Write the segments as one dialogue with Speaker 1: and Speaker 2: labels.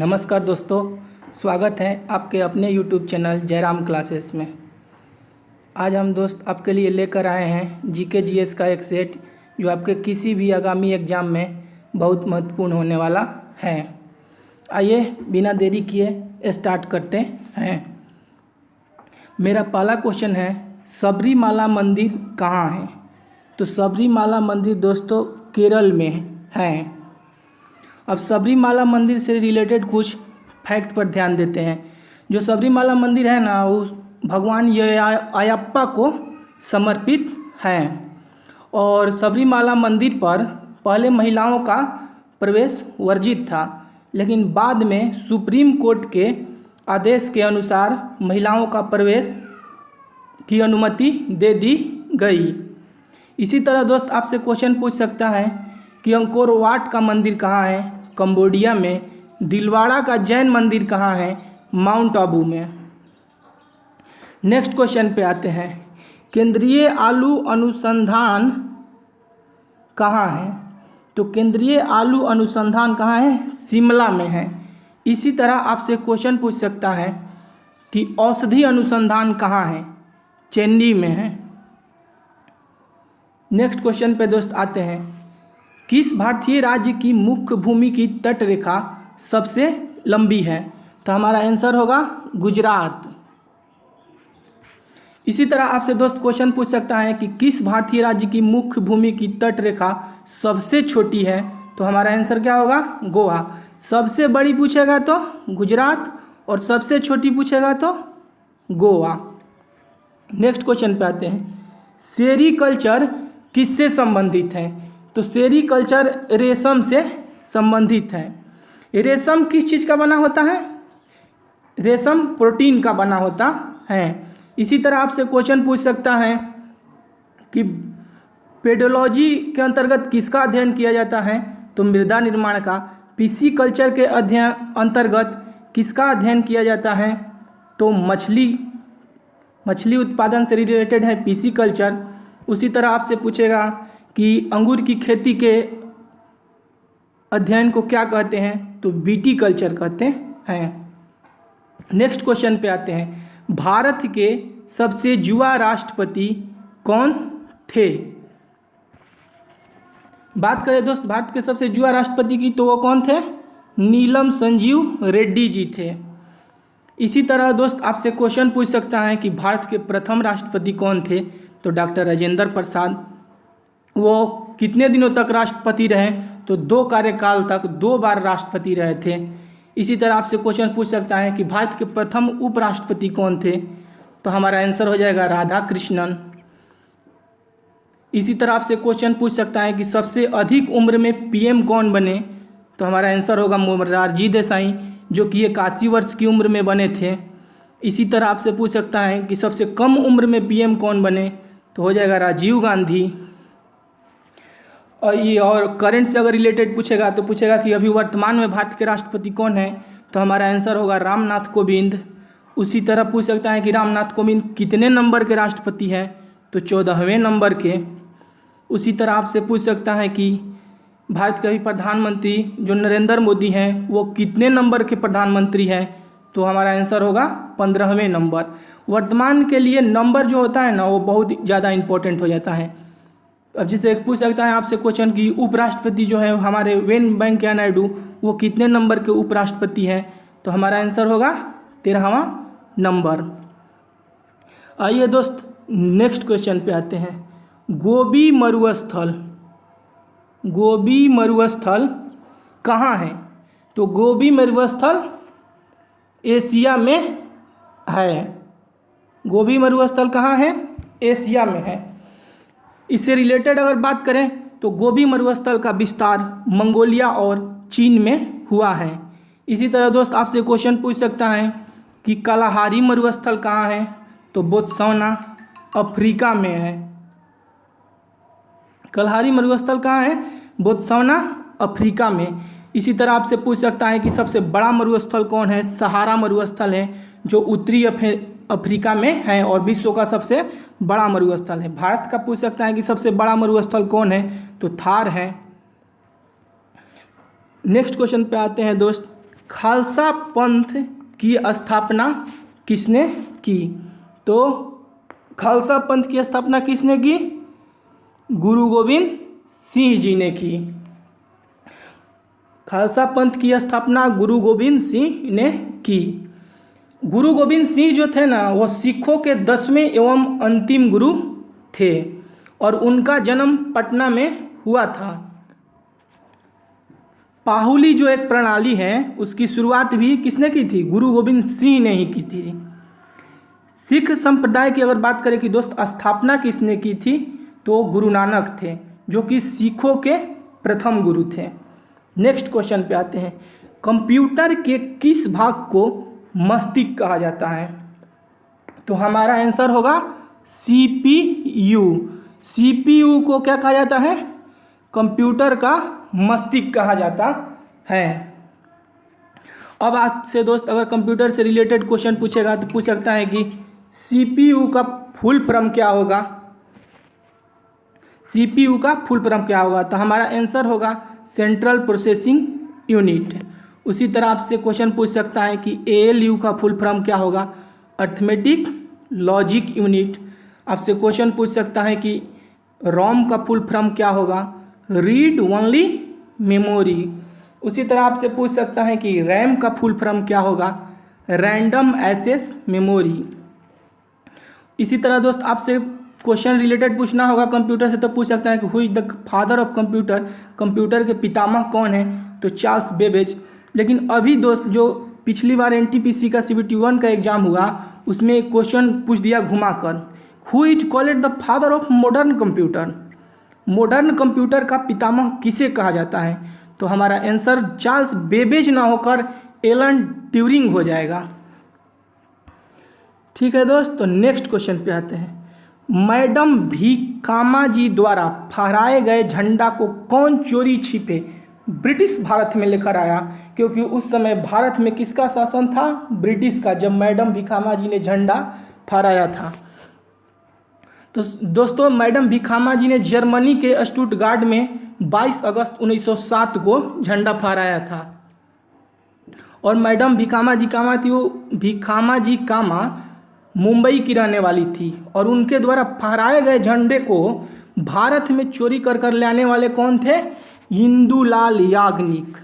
Speaker 1: नमस्कार दोस्तों, स्वागत है आपके अपने YouTube चैनल जयराम क्लासेस में। आज हम दोस्त आपके लिए लेकर आए हैं जीके जीएस का एक सेट जो आपके किसी भी आगामी एग्ज़ाम में बहुत महत्वपूर्ण होने वाला है। आइए बिना देरी किए स्टार्ट करते हैं। मेरा पहला क्वेश्चन है, सबरीमाला मंदिर कहाँ है? तो सबरीमाला मंदिर दोस्तों केरल में है। अब सबरीमाला मंदिर से रिलेटेड कुछ फैक्ट पर ध्यान देते हैं। जो सबरीमाला मंदिर है ना, वो भगवान अयप्पा को समर्पित है और सबरीमाला मंदिर पर पहले महिलाओं का प्रवेश वर्जित था, लेकिन बाद में सुप्रीम कोर्ट के आदेश के अनुसार महिलाओं का प्रवेश की अनुमति दे दी गई। इसी तरह दोस्त आपसे क्वेश्चन पूछ सकता है कि अंकोर वाट का मंदिर कहाँ है? कंबोडिया में। दिलवाड़ा का जैन मंदिर कहाँ है? माउंट आबू में। नेक्स्ट क्वेश्चन पे आते हैं, केंद्रीय आलू अनुसंधान कहाँ है? तो केंद्रीय आलू अनुसंधान कहाँ है? शिमला में है। इसी तरह आपसे क्वेश्चन पूछ सकता है कि औषधि अनुसंधान कहाँ है? चेन्नई में है। नेक्स्ट क्वेश्चन पे दोस्त आते हैं, किस भारतीय राज्य की मुख्य भूमि की तट रेखा सबसे लंबी है? तो हमारा आंसर होगा गुजरात। इसी तरह आपसे दोस्त क्वेश्चन पूछ सकता है कि किस भारतीय राज्य की मुख्य भूमि की तट रेखा सबसे छोटी है? तो हमारा आंसर क्या होगा? गोवा। सबसे बड़ी पूछेगा तो गुजरात और सबसे छोटी पूछेगा तो गोवा। नेक्स्ट क्वेश्चन पे आते हैं, सेरीकल्चर किससे संबंधित है? तो सेरीकल्चर रेशम से संबंधित है। रेशम किस चीज़ का बना होता है? रेशम प्रोटीन का बना होता है। इसी तरह आपसे क्वेश्चन पूछ सकता है कि पेडोलॉजी के अंतर्गत किसका अध्ययन किया जाता है? तो मृदा निर्माण का। पिसीकल्चर के अध्ययन अंतर्गत किसका अध्ययन किया जाता है? तो मछली उत्पादन से रिलेटेड है पिसीकल्चर। उसी तरह आपसे पूछेगा कि अंगूर की खेती के अध्ययन को क्या कहते हैं? तो विटीकल्चर कहते हैं। नेक्स्ट क्वेश्चन पे आते हैं, भारत के सबसे युवा राष्ट्रपति कौन थे? बात करें दोस्त भारत के सबसे युवा राष्ट्रपति की, तो वो कौन थे? नीलम संजीव रेड्डी जी थे। इसी तरह दोस्त आपसे क्वेश्चन पूछ सकता है कि भारत के प्रथम राष्ट्रपति कौन थे? तो डॉक्टर राजेंद्र प्रसाद। वो कितने दिनों तक राष्ट्रपति रहे? तो 2 कार्यकाल तक 2 बार राष्ट्रपति रहे थे। इसी तरह आपसे क्वेश्चन पूछ सकता है कि भारत के प्रथम उपराष्ट्रपति कौन थे? तो हमारा आंसर हो जाएगा राधा कृष्णन। इसी तरह आपसे क्वेश्चन पूछ सकता है कि सबसे अधिक उम्र में पीएम कौन बने? तो हमारा आंसर होगा मोरारजी देसाई, जो कि 81 वर्ष की उम्र में बने थे। इसी तरह आपसे पूछ सकता है कि सबसे कम उम्र में पीएम कौन बने? तो हो जाएगा राजीव गांधी। और करंट से अगर रिलेटेड पूछेगा तो पूछेगा कि अभी वर्तमान में भारत के राष्ट्रपति कौन है? तो हमारा आंसर होगा रामनाथ कोविंद। उसी तरह पूछ सकता है कि रामनाथ कोविंद कितने नंबर के राष्ट्रपति हैं? तो 14वें नंबर के। उसी तरह आपसे पूछ सकता है कि भारत के अभी प्रधानमंत्री जो नरेंद्र मोदी हैं, वो कितने नंबर के प्रधानमंत्री हैं? तो हमारा आंसर होगा 15वें नंबर। वर्तमान के लिए नंबर जो होता है ना, वो बहुत ज़्यादा इम्पोर्टेंट हो जाता है। अब जिसे पूछ सकता है आपसे क्वेश्चन कि उपराष्ट्रपति जो है हमारे वेंकैया नायडू, वो कितने नंबर के उपराष्ट्रपति हैं? तो हमारा आंसर होगा 13वां नंबर। आइए दोस्त नेक्स्ट क्वेश्चन पे आते हैं, गोबी मरुस्थल कहाँ है? तो गोबी मरुस्थल एशिया में है। गोबी मरुस्थल कहाँ है? एशिया में है। इससे रिलेटेड अगर बात करें तो गोबी मरुस्थल का विस्तार मंगोलिया और चीन में हुआ है। इसी तरह दोस्त आपसे क्वेश्चन पूछ सकता है कि कालाहारी मरुस्थल कहाँ है? तो बोत्सवाना अफ्रीका में है। कालाहारी मरुस्थल कहाँ है? बोत्सवाना अफ्रीका में। इसी तरह आपसे पूछ सकता है कि सबसे बड़ा मरुस्थल कौन है? सहारा मरुस्थल है, जो उत्तरी अफ्रीका में है और विश्व का सबसे बड़ा मरुस्थल है। भारत का पूछ सकता है कि सबसे बड़ा मरुस्थल कौन है? तो थार है। नेक्स्ट क्वेश्चन पे आते हैं दोस्त, खालसा पंथ की स्थापना किसने की? तो खालसा पंथ की स्थापना किसने की? गुरु गोविंद सिंह जी ने की। खालसा पंथ की स्थापना गुरु गोविंद सिंह ने की। गुरु गोविंद सिंह जो थे ना, वो सिखों के 10वें एवं अंतिम गुरु थे और उनका जन्म पटना में हुआ था। पाहुली जो एक प्रणाली है उसकी शुरुआत भी किसने की थी? गुरु गोविंद सिंह ने ही की थी। सिख संप्रदाय की अगर बात करें कि दोस्त स्थापना किसने की थी, तो गुरु नानक थे, जो कि सिखों के प्रथम गुरु थे। नेक्स्ट क्वेश्चन पे आते हैं। कंप्यूटर के किस भाग को मस्तिष्क कहा जाता है? तो हमारा आंसर होगा CPU। CPU को क्या कहा जाता है? कंप्यूटर का मस्तिष्क कहा जाता है। अब आपसे दोस्त अगर कंप्यूटर से रिलेटेड क्वेश्चन पूछेगा तो पूछ सकता है कि CPU का फुल फॉर्म क्या होगा? CPU का फुल फॉर्म क्या होगा? तो हमारा आंसर होगा सेंट्रल प्रोसेसिंग यूनिट। उसी तरह आपसे क्वेश्चन पूछ सकता है कि ALU का फुल फॉर्म क्या होगा? Arithmetic logic unit. आपसे क्वेश्चन पूछ सकता है कि ROM का फुल फॉर्म क्या होगा? Read only memory. उसी तरह आपसे पूछ सकता है कि रैम का फुल फॉर्म क्या होगा? Random access memory. इसी तरह दोस्त आपसे क्वेश्चन रिलेटेड पूछना होगा कंप्यूटर से तो पूछ सकता है कि who is the father of computer? Computer के पितामह कौन है? तो चार्ल्स बेबेज। लेकिन अभी दोस्त जो पिछली बार NTPC का CBT 1 का एग्जाम हुआ उसमें एक क्वेश्चन पूछ दिया घुमाकर, who is called the father of modern computer? Modern computer का पितामह किसे कहा जाता है? तो हमारा आंसर चार्ल्स बेबेज ना होकर एलन ट्यूरिंग हो जाएगा। ठीक है दोस्त, तो नेक्स्ट क्वेश्चन पे आते हैं। मैडम भीखामा जी द्वारा फहराए गए झंडा को कौन चोरी छिपे ब्रिटिश भारत में लेकर आया? क्योंकि उस समय भारत में किसका शासन था? ब्रिटिश का, जब मैडम भीखामा जी ने झंडा फहराया था। तो दोस्तों मैडम भीखामा जी ने जर्मनी के स्टुटगार्ट में 22 अगस्त 1907 को झंडा फहराया था। और मैडम भीखामा जी कामा थी, वो भीखामा जी कामा मुंबई की रहने वाली थी और उनके द्वारा फहराए गए झंडे को भारत में चोरी कर कर लाने वाले कौन थे? इंदुलाल याग्निक।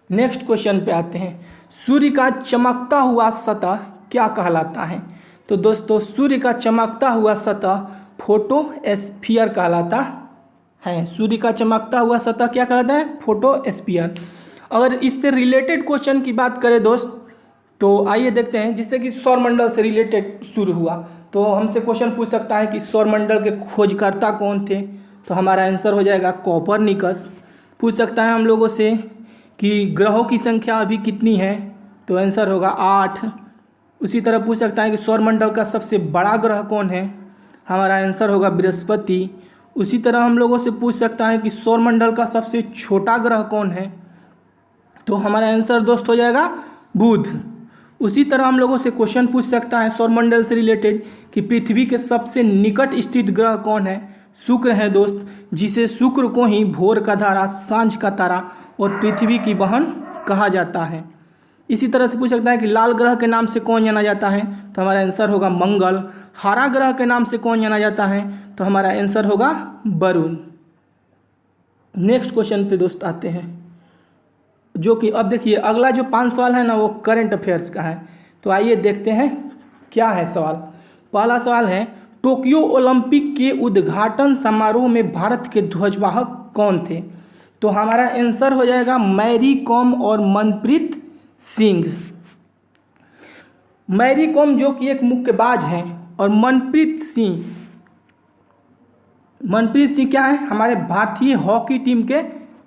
Speaker 1: नेक्स्ट क्वेश्चन पे आते हैं। सूर्य का चमकता हुआ सतह क्या कहलाता है? तो दोस्तों सूर्य का चमकता हुआ सतह फोटोस्फीयर कहलाता है। सूर्य का चमकता हुआ सतह क्या कहलाता है? फोटोस्फीयर। अगर इससे रिलेटेड क्वेश्चन की बात करें दोस्त तो आइए देखते हैं। जिससे कि सौरमंडल से रिलेटेड शुरू हुआ तो हमसे क्वेश्चन पूछ सकता है कि सौरमंडल के खोजकर्ता कौन थे? तो हमारा आंसर हो जाएगा कोपरनिकस। पूछ सकता है हम लोगों से कि ग्रहों की संख्या अभी कितनी है? तो आंसर होगा 8। उसी तरह पूछ सकता है कि सौरमंडल का सबसे बड़ा ग्रह कौन है? हमारा आंसर होगा बृहस्पति। उसी तरह हम लोगों से पूछ सकता है कि सौरमंडल का सबसे छोटा ग्रह कौन है? तो हमारा आंसर दोस्त हो जाएगा बुध। उसी तरह हम लोगों से क्वेश्चन पूछ सकता है सौरमंडल से रिलेटेड कि पृथ्वी के सबसे निकट स्थित ग्रह कौन है? शुक्र है दोस्त, जिसे शुक्र को ही भोर का तारा, सांझ का तारा और पृथ्वी की बहन कहा जाता है। इसी तरह से पूछ सकता है कि लाल ग्रह के नाम से कौन जाना जाता है? तो हमारा आंसर होगा मंगल। हरा ग्रह के नाम से कौन जाना जाता है? तो हमारा आंसर होगा वरुण। नेक्स्ट क्वेश्चन पे दोस्त आते हैं, जो कि अब देखिए अगला जो 5 सवाल है ना वो करंट अफेयर्स का है। तो आइए देखते हैं क्या है सवाल। पहला सवाल है, टोक्यो ओलंपिक के उद्घाटन समारोह में भारत के ध्वजवाहक कौन थे? तो हमारा आंसर हो जाएगा मैरी कॉम और मनप्रीत सिंह। मैरी कॉम जो कि एक मुक्केबाज हैं और मनप्रीत सिंह क्या है? हमारे भारतीय हॉकी टीम के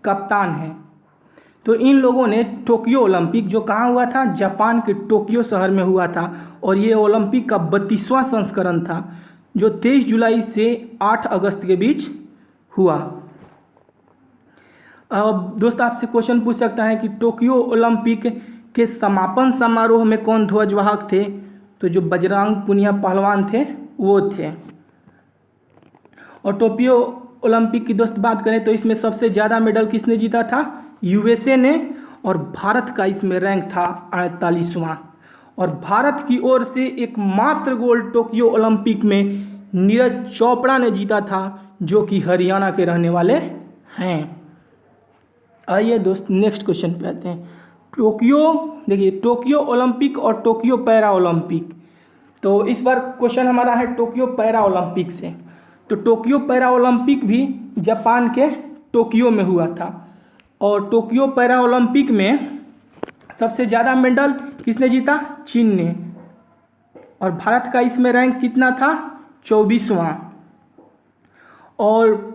Speaker 1: कप्तान हैं। तो इन लोगों ने टोक्यो ओलंपिक जो कहाँ हुआ था? जापान के टोक्यो शहर में हुआ था और ये ओलंपिक का 32वां संस्करण था जो 23 जुलाई से 8 अगस्त के बीच हुआ। अब दोस्त आपसे क्वेश्चन पूछ सकता है कि टोक्यो ओलंपिक के समापन समारोह में कौन ध्वजवाहक थे? तो जो बजरंग पुनिया पहलवान थे वो थे। और टोक्यो ओलंपिक की दोस्त बात करें तो इसमें सबसे ज़्यादा मेडल किसने जीता था? USA ने। और भारत का इसमें रैंक था 48वां। और भारत की ओर से एकमात्र गोल्ड टोक्यो ओलंपिक में नीरज चोपड़ा ने जीता था, जो कि हरियाणा के रहने वाले हैं। आइए दोस्त नेक्स्ट क्वेश्चन पे आते हैं। देखिए टोक्यो ओलंपिक और टोक्यो पैरा ओलंपिक। तो इस बार क्वेश्चन हमारा है टोक्यो पैरा ओलंपिक से। तो टोक्यो पैरा ओलंपिक भी जापान के टोक्यो में हुआ था। और टोक्यो पैरा ओलंपिक में सबसे ज़्यादा मेडल किसने जीता? चीन ने। और भारत का इसमें रैंक कितना था? 24वां। और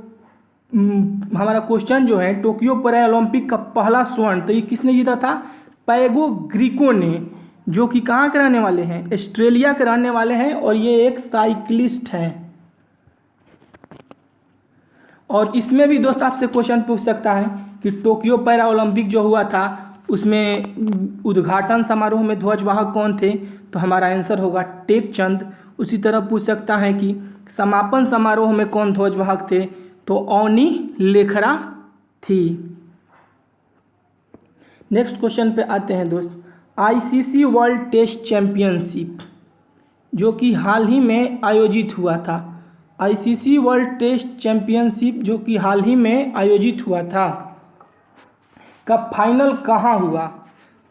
Speaker 1: हमारा क्वेश्चन जो है टोक्यो पैरा ओलंपिक का पहला स्वर्ण तो ये किसने जीता था? पैगो ग्रीको ने, जो कि कहाँ के रहने वाले हैं? ऑस्ट्रेलिया के रहने वाले हैं और ये एक साइक्लिस्ट है। और इसमें भी दोस्त आपसे क्वेश्चन पूछ सकता है कि टोक्यो पैरा ओलंपिक जो हुआ था उसमें उद्घाटन समारोह में ध्वजवाहक कौन थे? तो हमारा आंसर होगा टेकचंद। उसी तरह पूछ सकता है कि समापन समारोह में कौन ध्वजवाहक थे? तो अवनी लेखरा थी। नेक्स्ट क्वेश्चन पे आते हैं दोस्त। आईसीसी वर्ल्ड टेस्ट चैंपियनशिप जो कि हाल ही में आयोजित हुआ था, आईसीसी वर्ल्ड टेस्ट चैंपियनशिप जो कि हाल ही में आयोजित हुआ था, का फाइनल कहाँ हुआ?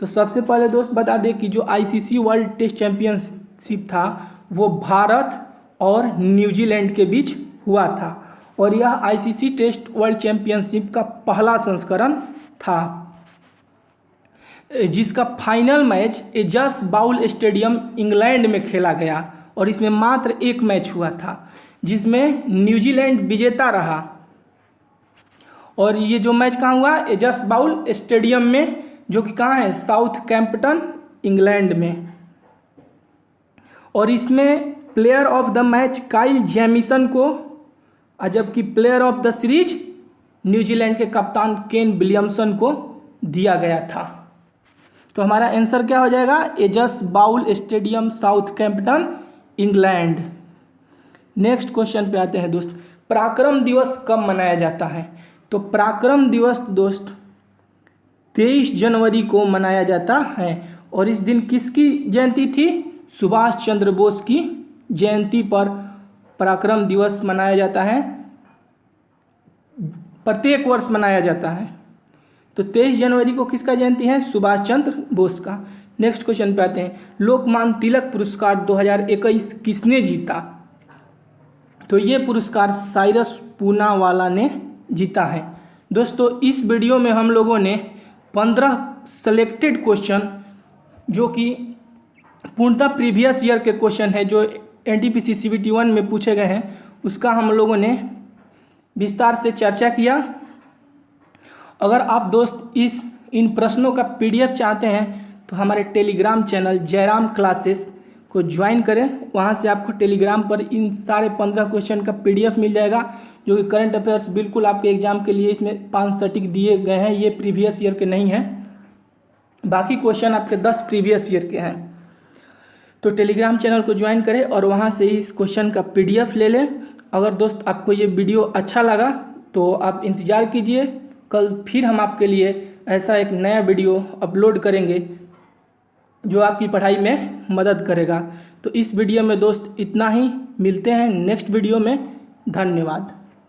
Speaker 1: तो सबसे पहले दोस्त बता दें कि जो आईसीसी वर्ल्ड टेस्ट चैंपियनशिप था वो भारत और न्यूजीलैंड के बीच हुआ था। और यह आईसीसी टेस्ट वर्ल्ड चैंपियनशिप का पहला संस्करण था, जिसका फाइनल मैच एजस बाउल स्टेडियम इंग्लैंड में खेला गया। और इसमें मात्र एक मैच हुआ था जिसमें न्यूजीलैंड विजेता रहा। और ये जो मैच कहाँ हुआ? एजस बाउल स्टेडियम में, जो कि कहाँ है? साउथहैम्पटन इंग्लैंड में। और इसमें player of the match Kyle Jameson को, जबकि player of the series New Zealand के कप्तान केन विलियमसन को दिया गया था। तो हमारा आंसर क्या हो जाएगा? Ageas Bowl stadium, Southampton England. Next question पे आते हैं दोस्त। पराक्रम दिवस कब मनाया जाता है? तो पराक्रम दिवस दोस्त 23 जनवरी को मनाया जाता है। और इस दिन किसकी जयंती थी? सुभाष चंद्र बोस की जयंती पर पराक्रम दिवस मनाया जाता है, प्रत्येक वर्ष मनाया जाता है। तो 23 जनवरी को किसका जयंती है? सुभाष चंद्र बोस का। नेक्स्ट क्वेश्चन पे आते हैं। लोकमान्य तिलक पुरस्कार 2021 किसने जीता? तो ये पुरस्कार साइरस पूनावाला ने जीता है। दोस्तों इस वीडियो में हम लोगों ने 15 सेलेक्टेड क्वेश्चन, जो कि पूर्णतः प्रीवियस ईयर के क्वेश्चन है जो एनटीपीसी CBT 1 में पूछे गए हैं, उसका हम लोगों ने विस्तार से चर्चा किया। अगर आप दोस्त इन प्रश्नों का PDF चाहते हैं तो हमारे टेलीग्राम चैनल जयराम क्लासेस को ज्वाइन करें। वहां से आपको टेलीग्राम पर इन सारे 15 क्वेश्चन का PDF मिल जाएगा, जो कि करंट अफेयर्स बिल्कुल आपके एग्जाम के लिए इसमें 5 सटीक दिए गए हैं। ये प्रीवियस ईयर के नहीं हैं, बाकी क्वेश्चन आपके 10 प्रीवियस ईयर के हैं। तो टेलीग्राम चैनल को ज्वाइन करें और वहां से इस क्वेश्चन का PDF ले लें। अगर दोस्त आपको ये वीडियो अच्छा लगा तो आप इंतज़ार कीजिए, कल फिर हम आपके लिए ऐसा एक नया वीडियो अपलोड करेंगे जो आपकी पढ़ाई में मदद करेगा। तो इस वीडियो में दोस्त इतना ही, मिलते हैं नेक्स्ट वीडियो में। धन्यवाद।